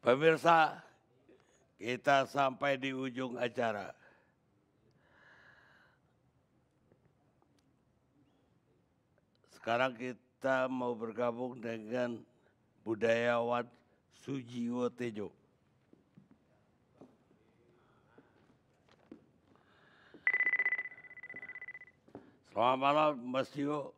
Pemirsa, kita sampai di ujung acara. Sekarang kita mau bergabung dengan budayawan Sujiwo Tejo. Selamat malam Mas Jiwo.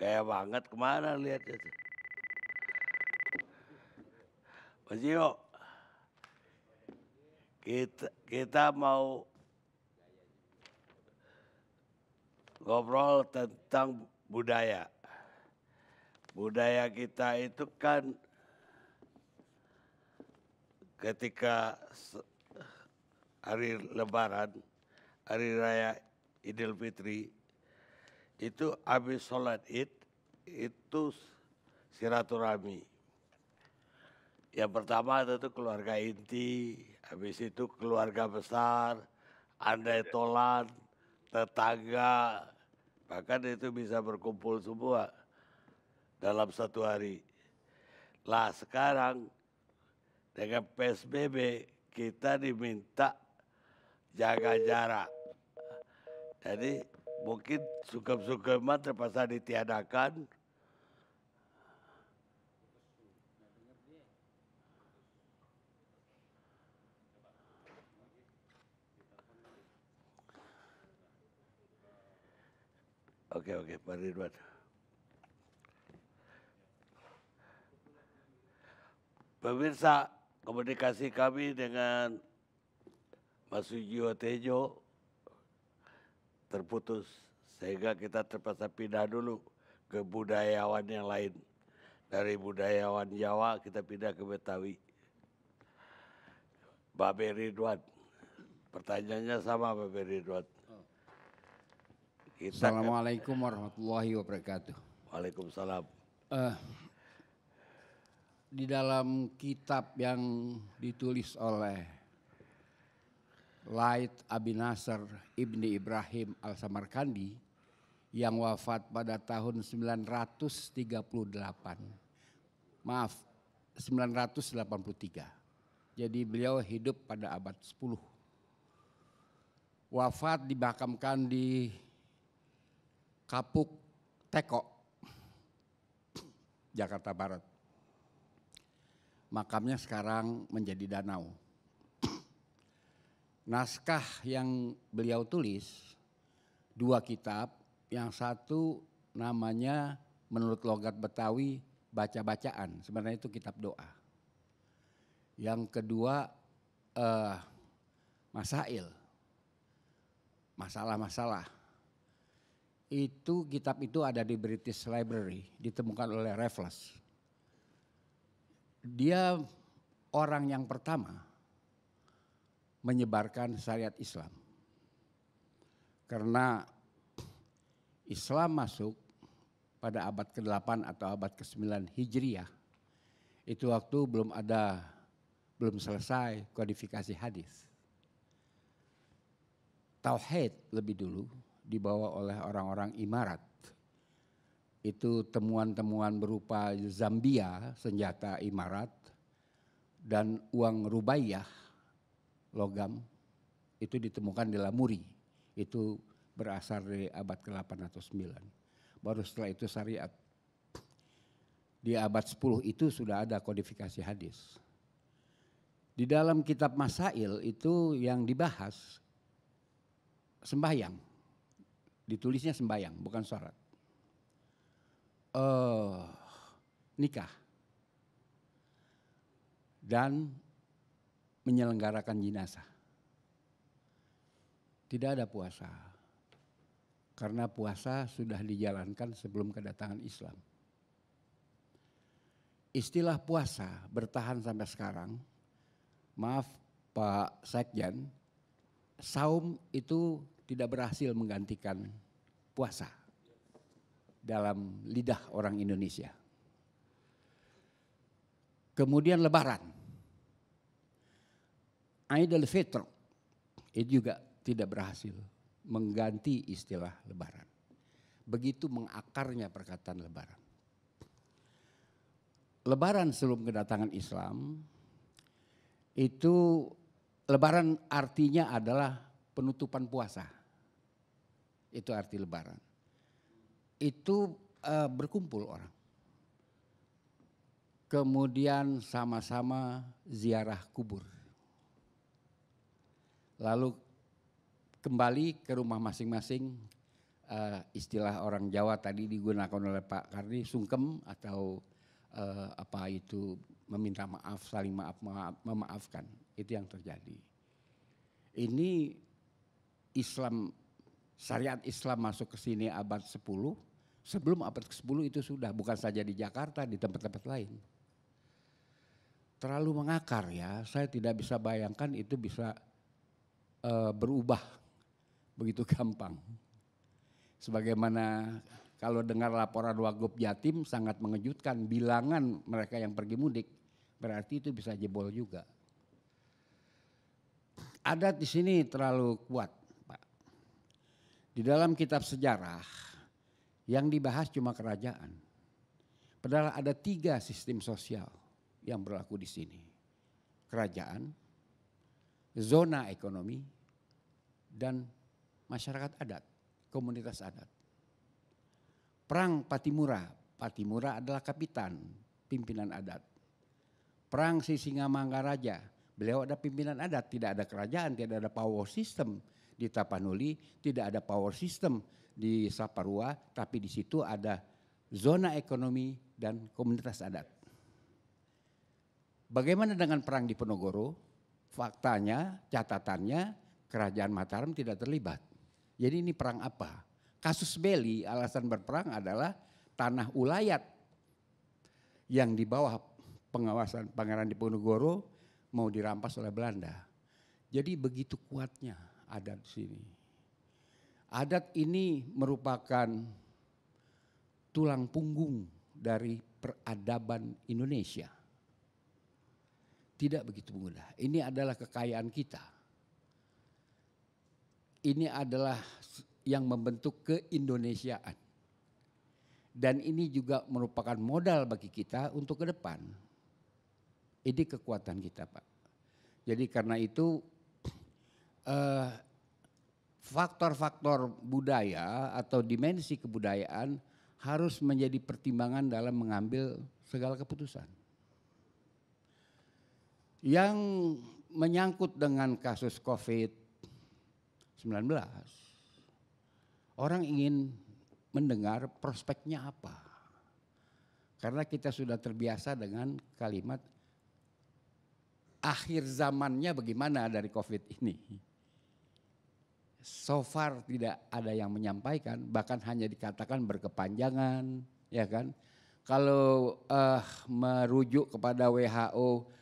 Gaya banget, kemana lihat itu. Mas Jiwo, kita mau ngobrol tentang budaya. Budaya kita itu kan ketika hari Lebaran, hari raya Idul Fitri, itu habis sholat Id, itu silaturahmi. Yang pertama itu keluarga inti, habis itu keluarga besar, andai tolan, tetangga, bahkan itu bisa berkumpul semua dalam satu hari. Lah sekarang dengan PSBB kita diminta jaga jarak. Jadi mungkin sungkem-sungkeman terpaksa ditiadakan. Oke, Pak Ridwan. Pemirsa, komunikasi kami dengan Mas Sujiwo Tejo terputus, sehingga kita terpaksa pindah dulu ke budayawan yang lain. Dari budayawan Jawa kita pindah ke Betawi. Babe Ridwan, pertanyaannya sama Babe Ridwan. Assalamualaikum warahmatullahi wabarakatuh. Waalaikumsalam. Di dalam kitab yang ditulis oleh Laith Abi Nasr Ibni Ibrahim Al-Samarkandi yang wafat pada tahun 983. Jadi beliau hidup pada abad 10. Wafat dimakamkan di Kapuk Teko, Jakarta Barat. Makamnya sekarang menjadi danau. Naskah yang beliau tulis, 2 kitab, yang satu namanya menurut logat Betawi baca-bacaan, sebenarnya itu kitab doa. Yang kedua masail, masalah-masalah. Itu kitab itu ada di British Library, ditemukan oleh Raffles. Dia orang yang pertama menyebarkan syariat Islam. Karena Islam masuk pada abad ke-8 atau abad ke-9 Hijriah. Itu waktu belum selesai kodifikasi hadis. Tauhid lebih dulu dibawa oleh orang-orang Imarat. Itu temuan-temuan berupa Zambia, senjata Imarat, dan uang rubaiyah, logam, itu ditemukan di Lamuri. Itu berasal dari abad ke-8 atau 9. Baru setelah itu syariat. Di abad 10 itu sudah ada kodifikasi hadis. Di dalam kitab Masail itu yang dibahas sembahyang. Ditulisnya sembahyang, bukan sholat. Nikah. Dan menyelenggarakan jenazah. Tidak ada puasa. Karena puasa sudah dijalankan sebelum kedatangan Islam. Istilah puasa bertahan sampai sekarang. Maaf Pak Sekjen, saum itu tidak berhasil menggantikan puasa dalam lidah orang Indonesia. Kemudian Lebaran. Idul Fitr itu juga tidak berhasil mengganti istilah Lebaran. begitu mengakarnya perkataan lebaran. Lebaran sebelum kedatangan Islam itu lebaran artinya adalah penutupan puasa. Itu arti lebaran. Itu berkumpul orang. Kemudian sama-sama ziarah kubur. Lalu kembali ke rumah masing-masing, istilah orang Jawa tadi digunakan oleh Pak Karni, sungkem atau apa itu meminta maaf, saling memaafkan. Itu yang terjadi. Ini Islam, syariat Islam masuk ke sini abad 10, sebelum abad ke-10 itu sudah, bukan saja di Jakarta, di tempat-tempat lain. Terlalu mengakar ya, saya tidak bisa bayangkan itu bisa berubah begitu gampang. Sebagaimana kalau dengar laporan Wagub Jatim sangat mengejutkan, bilangan mereka yang pergi mudik, berarti itu bisa jebol juga. Adat di sini terlalu kuat, Pak. Di dalam kitab sejarah yang dibahas cuma kerajaan. Padahal ada 3 sistem sosial yang berlaku di sini. Kerajaan, zona ekonomi, dan masyarakat adat, komunitas adat. Perang Patimura, Patimura adalah kapitan, pimpinan adat. Perang Sisingamangaraja, beliau ada pimpinan adat, tidak ada kerajaan, tidak ada power system di Tapanuli, tidak ada power system di Saparua, tapi di situ ada zona ekonomi dan komunitas adat. Bagaimana dengan perang di Ponorogo? Faktanya, catatannya, kerajaan Mataram tidak terlibat. Jadi ini perang apa? Kasus belli, alasan berperang adalah tanah ulayat yang di bawah pengawasan Pangeran Diponegoro mau dirampas oleh Belanda. Jadi begitu kuatnya adat di sini. Adat ini merupakan tulang punggung dari peradaban Indonesia. Tidak begitu mudah. Ini adalah kekayaan kita. Ini adalah yang membentuk keindonesiaan. Dan ini juga merupakan modal bagi kita untuk ke depan. Ini kekuatan kita, Pak. Jadi karena itu faktor-faktor budaya atau dimensi kebudayaan harus menjadi pertimbangan dalam mengambil segala keputusan. Yang menyangkut dengan kasus COVID-19, orang ingin mendengar prospeknya apa. Karena kita sudah terbiasa dengan kalimat akhir zamannya bagaimana dari COVID ini. So far tidak ada yang menyampaikan, bahkan hanya dikatakan berkepanjangan, ya kan. Kalau merujuk kepada WHO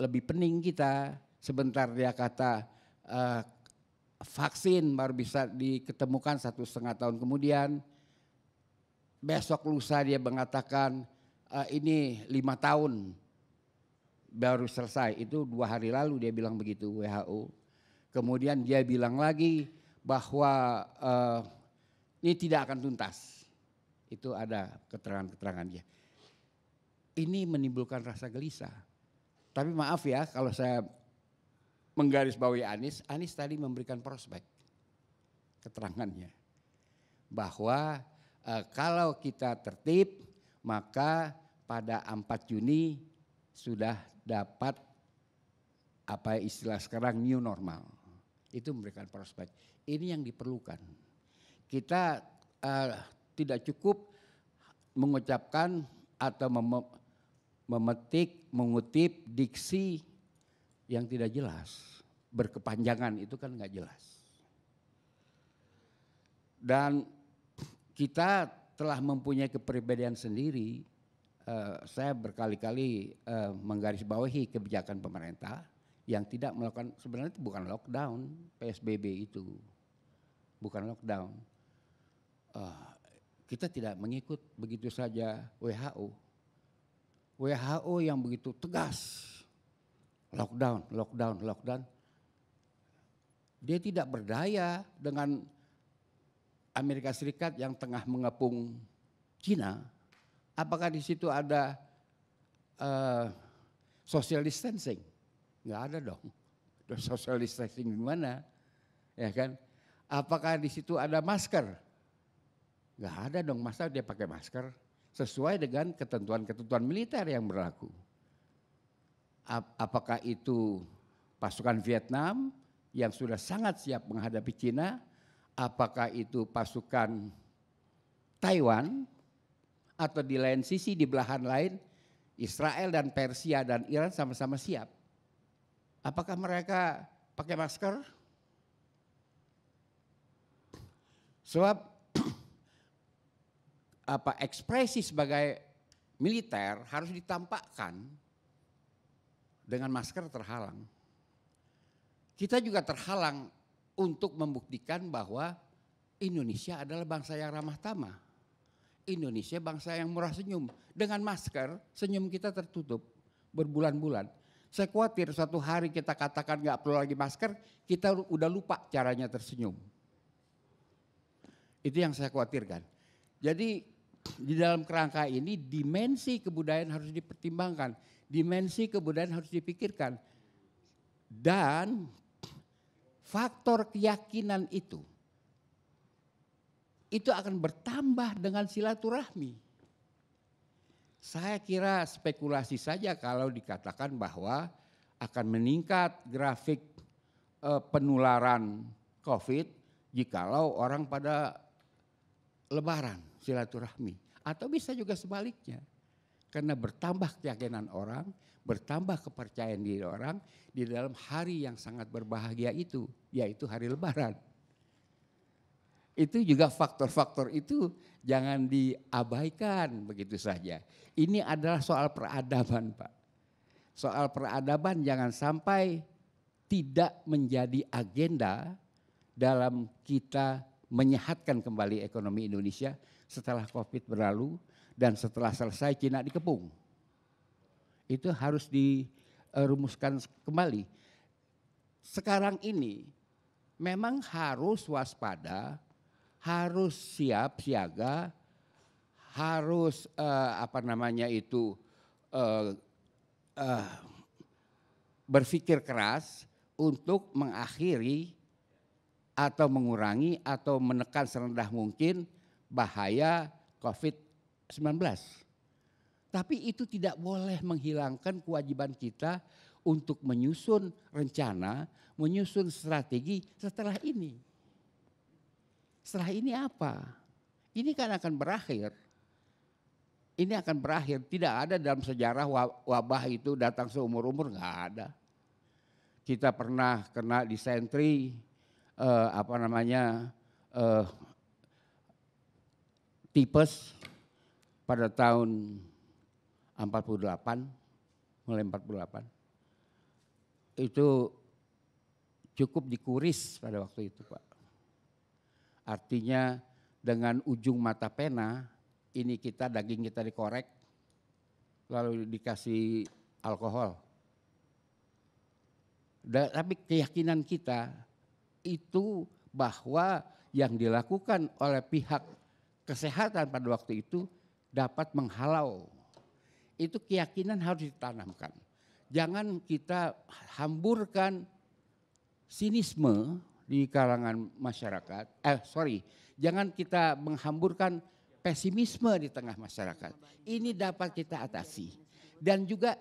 lebih pening kita, sebentar dia kata vaksin baru bisa diketemukan 1,5 tahun kemudian, besok lusa dia mengatakan ini 5 tahun baru selesai, itu 2 hari lalu dia bilang begitu WHO. Kemudian dia bilang lagi bahwa ini tidak akan tuntas, itu ada keterangan-keterangan dia. Ini menimbulkan rasa gelisah. Tapi maaf ya kalau saya menggarisbawahi Anies tadi memberikan prospek keterangannya. Bahwa kalau kita tertib maka pada 4 Juni sudah dapat apa istilah sekarang new normal. Itu memberikan prospek. Ini yang diperlukan. Kita tidak cukup mengucapkan atau mengutip diksi yang tidak jelas, berkepanjangan itu kan nggak jelas. Dan kita telah mempunyai kepribadian sendiri. Saya berkali-kali menggarisbawahi kebijakan pemerintah yang tidak melakukan, sebenarnya itu bukan lockdown, PSBB itu bukan lockdown. Kita tidak mengikut begitu saja WHO. WHO yang begitu tegas, lockdown. Dia tidak berdaya dengan Amerika Serikat yang tengah mengepung Cina, apakah di situ ada social distancing? Nggak ada dong. Social distancing di mana? Ya kan? Apakah di situ ada masker? Nggak ada dong. Masa dia pakai masker? Sesuai dengan ketentuan-ketentuan militer yang berlaku. Apakah itu pasukan Vietnam yang sudah sangat siap menghadapi Cina? Apakah itu pasukan Taiwan? Atau di lain sisi, di belahan lain, Israel dan Persia dan Iran sama-sama siap. Apakah mereka pakai masker? Sebab ekspresi sebagai militer harus ditampakkan dengan masker terhalang. Kita juga terhalang untuk membuktikan bahwa Indonesia adalah bangsa yang ramah tamah. Indonesia bangsa yang murah senyum. Dengan masker, senyum kita tertutup berbulan-bulan. Saya khawatir suatu hari kita katakan gak perlu lagi masker, kita udah lupa caranya tersenyum. Itu yang saya khawatirkan. Jadi di dalam kerangka ini dimensi kebudayaan harus dipertimbangkan. Dimensi kebudayaan harus dipikirkan. Dan faktor keyakinan itu akan bertambah dengan silaturahmi. Saya kira spekulasi saja kalau dikatakan bahwa akan meningkat grafik penularan COVID jikalau orang pada lebaran silaturahmi. Atau bisa juga sebaliknya. Karena bertambah keyakinan orang, bertambah kepercayaan diri orang di dalam hari yang sangat berbahagia itu, yaitu hari lebaran. Itu juga faktor-faktor itu jangan diabaikan begitu saja. Ini adalah soal peradaban, Pak. Soal peradaban jangan sampai tidak menjadi agenda dalam kita menyehatkan kembali ekonomi Indonesia setelah COVID berlalu dan setelah selesai Cina dikepung. Itu harus dirumuskan kembali. Sekarang ini memang harus waspada, harus siap siaga, harus berpikir keras untuk mengakhiri atau mengurangi atau menekan serendah mungkin bahaya COVID-19. Tapi itu tidak boleh menghilangkan kewajiban kita untuk menyusun rencana, menyusun strategi setelah ini. Setelah ini apa? Ini kan akan berakhir. Ini akan berakhir. Tidak ada dalam sejarah wabah itu datang seumur-umur, nggak ada. Kita pernah kena disentri, tipes pada tahun 48, mulai 48. Itu cukup dikuris pada waktu itu, Pak. Artinya dengan ujung mata pena, ini daging kita dikorek, lalu dikasih alkohol. Tapi keyakinan kita itu bahwa yang dilakukan oleh pihak kesehatan pada waktu itu dapat menghalau. Itu keyakinan harus ditanamkan. Jangan kita hamburkan sinisme di kalangan masyarakat. Jangan kita menghamburkan pesimisme di tengah masyarakat. Ini dapat kita atasi. Dan juga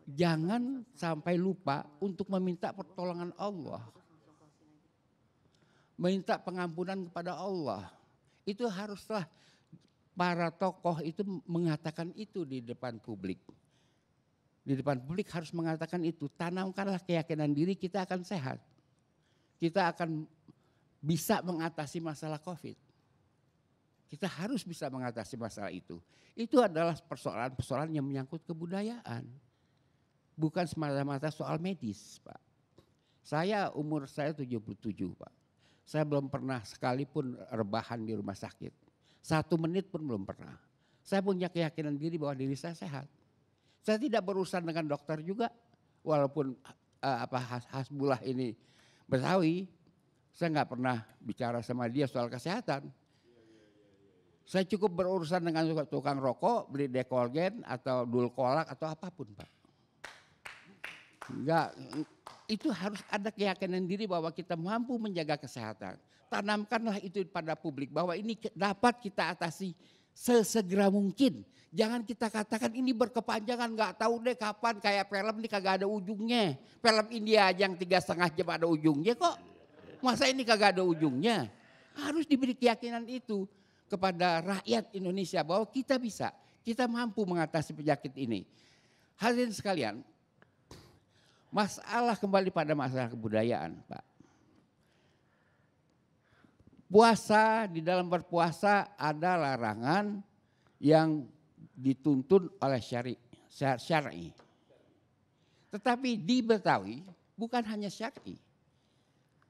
jangan sampai lupa untuk meminta pertolongan Allah. Minta pengampunan kepada Allah. Itu haruslah para tokoh itu mengatakan itu di depan publik. Di depan publik harus mengatakan itu. Tanamkanlah keyakinan diri, kita akan sehat. Kita akan bisa mengatasi masalah COVID. Kita harus bisa mengatasi masalah itu. Itu adalah persoalan-persoalan yang menyangkut kebudayaan. Bukan semata-mata soal medis, Pak. Umur saya 77, Pak. Saya belum pernah sekalipun rebahan di rumah sakit. 1 menit pun belum pernah. Saya punya keyakinan diri bahwa diri saya sehat. Saya tidak berurusan dengan dokter juga. Walaupun Hasbullah ini Betawi, Saya nggak pernah bicara sama dia soal kesehatan. Saya cukup berurusan dengan tukang rokok, beli Dekolgen atau Dulkolak atau apapun, Pak. Enggak, itu harus ada keyakinan diri bahwa kita mampu menjaga kesehatan. Tanamkanlah itu pada publik bahwa ini dapat kita atasi sesegera mungkin. Jangan kita katakan ini berkepanjangan, nggak tahu deh kapan, kayak film ini kagak ada ujungnya. Film India aja yang 3,5 jam ada ujungnya kok. Masa ini kagak ada ujungnya? Harus diberi keyakinan itu kepada rakyat Indonesia bahwa kita bisa, kita mampu mengatasi penyakit ini. Hadirin sekalian, masalah kembali pada masalah kebudayaan, Pak. Puasa, di dalam berpuasa ada larangan yang dituntun oleh syar'i. Tetapi di Betawi bukan hanya syar'i,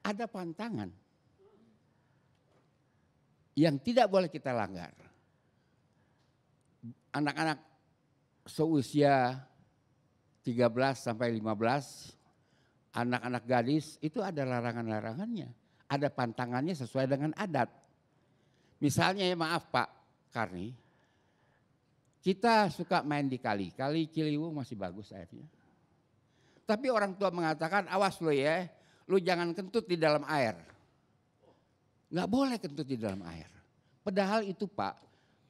ada pantangan yang tidak boleh kita langgar. Anak-anak seusia 13 sampai 15, anak-anak gadis itu ada larangan-larangannya. Ada pantangannya sesuai dengan adat. Misalnya ya maaf Pak Karni, kita suka main di kali. Kali Ciliwung masih bagus airnya. Tapi orang tua mengatakan awas lo ya, lo jangan kentut di dalam air. Nggak boleh kentut di dalam air. Padahal itu Pak,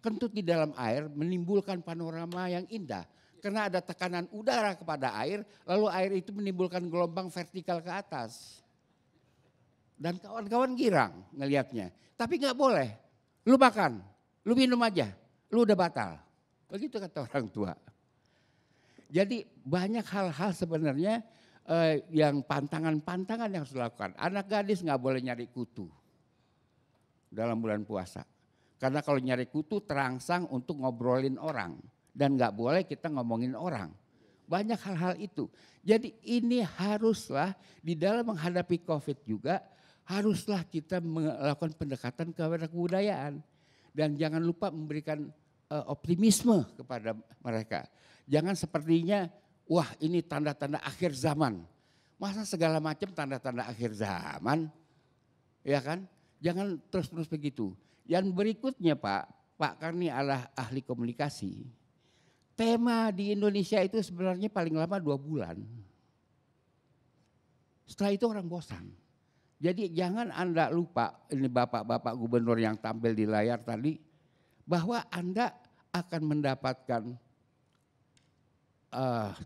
kentut di dalam air menimbulkan panorama yang indah. Karena ada tekanan udara kepada air, lalu air itu menimbulkan gelombang vertikal ke atas. Dan kawan-kawan girang ngelihatnya. Tapi nggak boleh, lu makan, lu minum aja, lu udah batal. Begitu kata orang tua. Jadi banyak hal-hal sebenarnya yang pantangan-pantangan yang harus dilakukan. Anak gadis nggak boleh nyari kutu dalam bulan puasa. Karena kalau nyari kutu terangsang untuk ngobrolin orang. Dan nggak boleh kita ngomongin orang. Banyak hal-hal itu. Jadi ini haruslah di dalam menghadapi COVID juga haruslah kita melakukan pendekatan kepada kebudayaan. Dan jangan lupa memberikan optimisme kepada mereka. Jangan sepertinya wah ini tanda-tanda akhir zaman. Masa segala macam tanda-tanda akhir zaman? Ya kan? Jangan terus-terus begitu. Yang berikutnya Pak Karni adalah ahli komunikasi. Tema di Indonesia itu sebenarnya paling lama 2 bulan. Setelah itu orang bosan. Jadi jangan Anda lupa, ini bapak-bapak gubernur yang tampil di layar tadi, bahwa Anda akan mendapatkan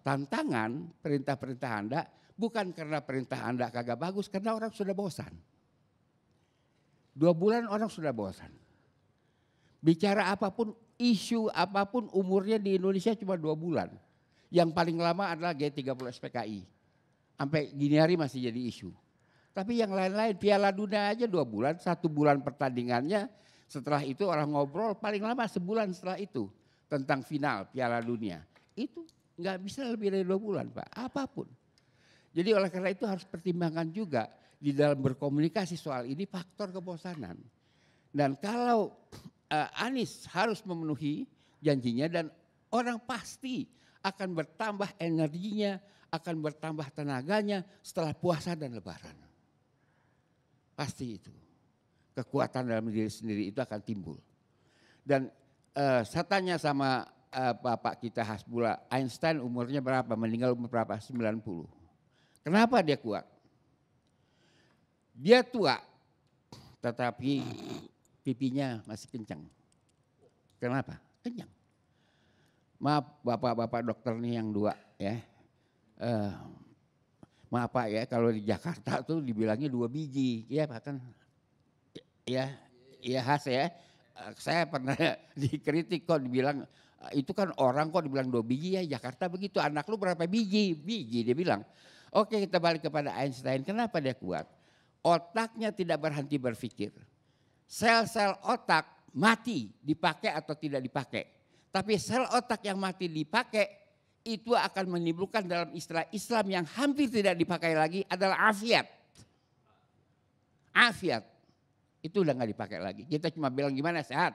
tantangan perintah-perintah Anda, bukan karena perintah Anda kagak bagus, karena orang sudah bosan. 2 bulan orang sudah bosan. Bicara apapun, isu apapun umurnya di Indonesia cuma 2 bulan. Yang paling lama adalah G30 SPKI. Sampai gini hari masih jadi isu. Tapi yang lain-lain Piala Dunia aja 2 bulan, 1 bulan pertandingannya. Setelah itu orang ngobrol paling lama sebulan setelah itu. Tentang final Piala Dunia. Itu gak bisa lebih dari 2 bulan Pak, apapun. Jadi oleh karena itu harus pertimbangkan juga di dalam berkomunikasi soal ini faktor kebosanan. Dan kalau Anies harus memenuhi janjinya dan orang pasti akan bertambah energinya, akan bertambah tenaganya setelah puasa dan lebaran. Pasti itu. Kekuatan dalam diri sendiri itu akan timbul. Dan saya tanya sama bapak kita Hasbullah, Einstein umurnya berapa? Meninggal umur berapa? 90. Kenapa dia kuat? Dia tua, tetapi pipinya masih kencang. Kenapa? Kencang. Maaf bapak-bapak dokter nih yang 2 ya. Maaf Pak ya kalau di Jakarta tuh dibilangnya 2 biji. Ya Pak kan. Ya khas ya. Saya pernah dikritik kok dibilang itu kan orang kok dibilang 2 biji ya Jakarta begitu. Anak lu berapa biji? Biji dia bilang. Oke kita balik kepada Einstein. Kenapa dia kuat? Otaknya tidak berhenti berpikir. Sel-sel otak mati dipakai atau tidak dipakai. Tapi sel otak yang mati dipakai itu akan menimbulkan dalam istilah Islam yang hampir tidak dipakai lagi adalah afiat. Afiat. Itu udah gak dipakai lagi. Kita cuma bilang gimana sehat.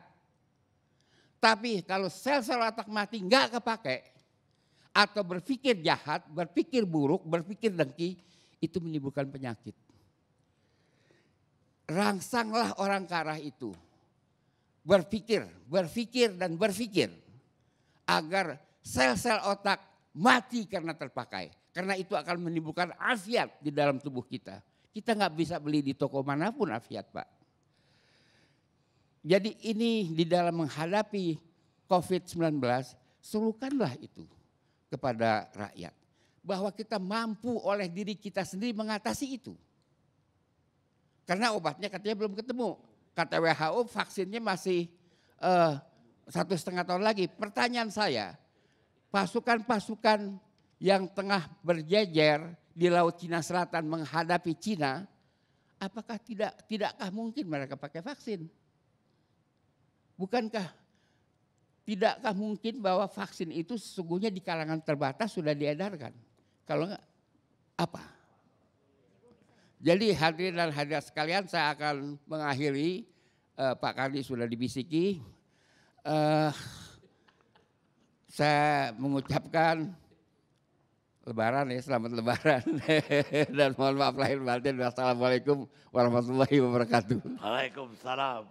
Tapi kalau sel-sel otak mati gak kepakai. Atau berpikir jahat, berpikir buruk, berpikir dengki. Itu menimbulkan penyakit. rangsanglah orang ke arah itu. Berpikir dan berpikir agar sel-sel otak mati karena terpakai. Karena itu akan menimbulkan afiat di dalam tubuh kita. Kita nggak bisa beli di toko manapun afiat, Pak. Jadi ini di dalam menghadapi COVID-19, serukanlah itu kepada rakyat. Bahwa kita mampu oleh diri kita sendiri mengatasi itu. Karena obatnya katanya belum ketemu. Kata WHO vaksinnya masih 1,5 tahun lagi. Pertanyaan saya, pasukan-pasukan yang tengah berjejer di Laut Cina Selatan menghadapi Cina, apakah tidakkah mungkin mereka pakai vaksin? Tidakkah mungkin bahwa vaksin itu sesungguhnya di kalangan terbatas sudah diedarkan? Kalau enggak, apa? Jadi hadirin dan hadirat sekalian, saya akan mengakhiri. Pak Kardi sudah dibisiki. Saya mengucapkan Lebaran ya, selamat Lebaran. Dan mohon maaf lahir batin. Wassalamualaikum warahmatullahi wabarakatuh. Waalaikumsalam.